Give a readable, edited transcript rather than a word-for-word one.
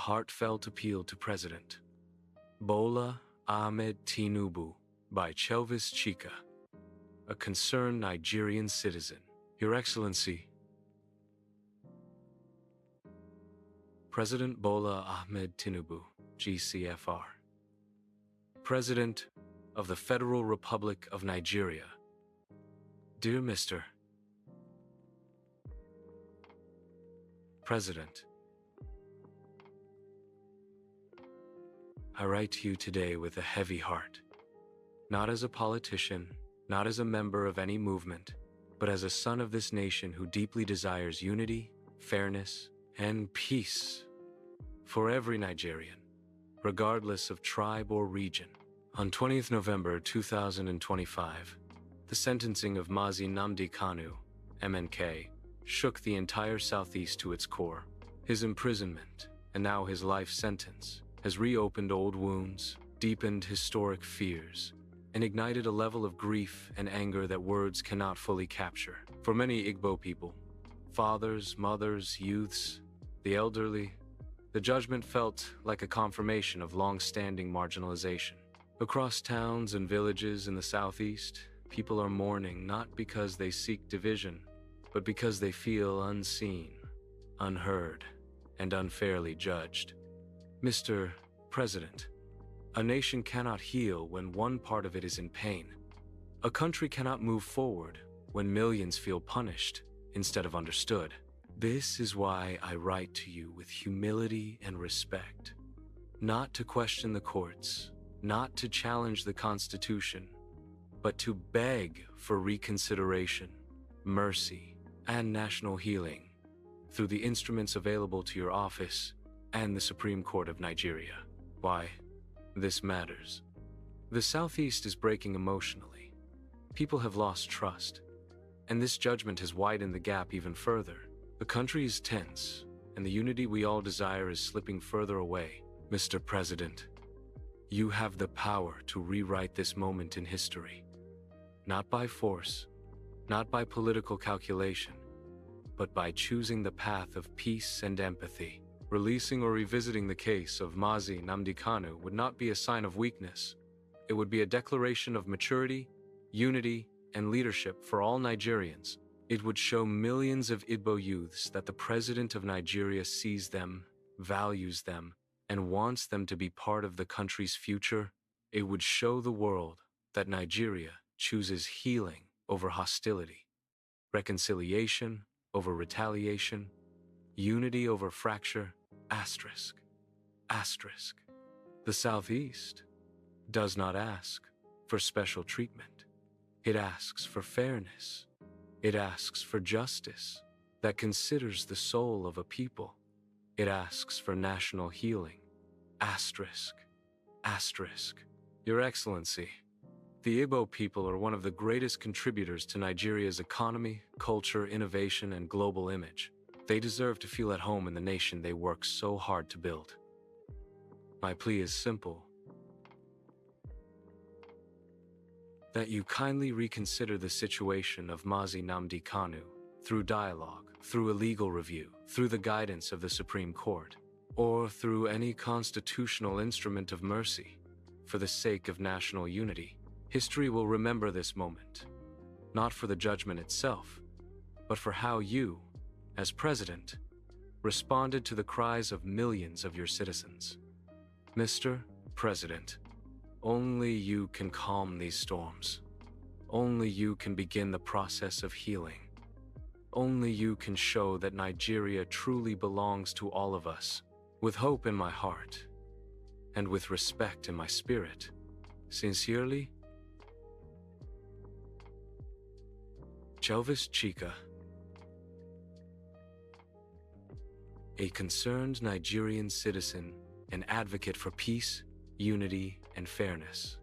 heartfelt appeal to President Bola Ahmed Tinubu by Chelvis Chika, a concerned Nigerian citizen. Your Excellency, President Bola Ahmed Tinubu, GCFR, President of the Federal Republic of Nigeria. Dear Mr. President, I write to you today with a heavy heart, not as a politician, not as a member of any movement, but as a son of this nation who deeply desires unity, fairness, and peace for every Nigerian, regardless of tribe or region. On 20th November 2025, the sentencing of Mazi Nnamdi Kanu, MNK, shook the entire Southeast to its core. His imprisonment, and now his life sentence, has reopened old wounds, deepened historic fears, and ignited a level of grief and anger that words cannot fully capture. For many Igbo people, fathers, mothers, youths, the elderly, the judgment felt like a confirmation of long-standing marginalization. Across towns and villages in the Southeast, people are mourning not because they seek division, but because they feel unseen, unheard, and unfairly judged. Mr. President, a nation cannot heal when one part of it is in pain. A country cannot move forward when millions feel punished instead of understood. This is why I write to you with humility and respect, not to question the courts, not to challenge the Constitution, but to beg for reconsideration, mercy, and national healing through the instruments available to your office and the Supreme Court of Nigeria. Why this matters. The Southeast is breaking emotionally. People have lost trust, and this judgment has widened the gap even further. The country is tense, and the unity we all desire is slipping further away. Mr. President, you have the power to rewrite this moment in history. Not by force, not by political calculation, but by choosing the path of peace and empathy. Releasing or revisiting the case of Mazi Nnamdi Kanu would not be a sign of weakness. It would be a declaration of maturity, unity, and leadership for all Nigerians. It would show millions of Igbo youths that the President of Nigeria sees them, values them, and wants them to be part of the country's future. It would show the world that Nigeria chooses healing over hostility, reconciliation over retaliation, unity over fracture. Asterisk. The Southeast does not ask for special treatment. It asks for fairness. It asks for justice that considers the soul of a people. It asks for national healing. Asterisk. Your Excellency, the Igbo people are one of the greatest contributors to Nigeria's economy, culture, innovation, and global image. They deserve to feel at home in the nation they work so hard to build. My plea is simple: that you kindly reconsider the situation of Mazi Nnamdi Kanu through dialogue, through a legal review, through the guidance of the Supreme Court, or through any constitutional instrument of mercy. For the sake of national unity, history will remember this moment, not for the judgment itself, but for how you, as President, responded to the cries of millions of your citizens. Mr. President, only you can calm these storms. Only you can begin the process of healing. Only you can show that Nigeria truly belongs to all of us. With hope in my heart, and with respect in my spirit, sincerely, Chelvis Chika, a concerned Nigerian citizen and advocate for peace, unity, and fairness.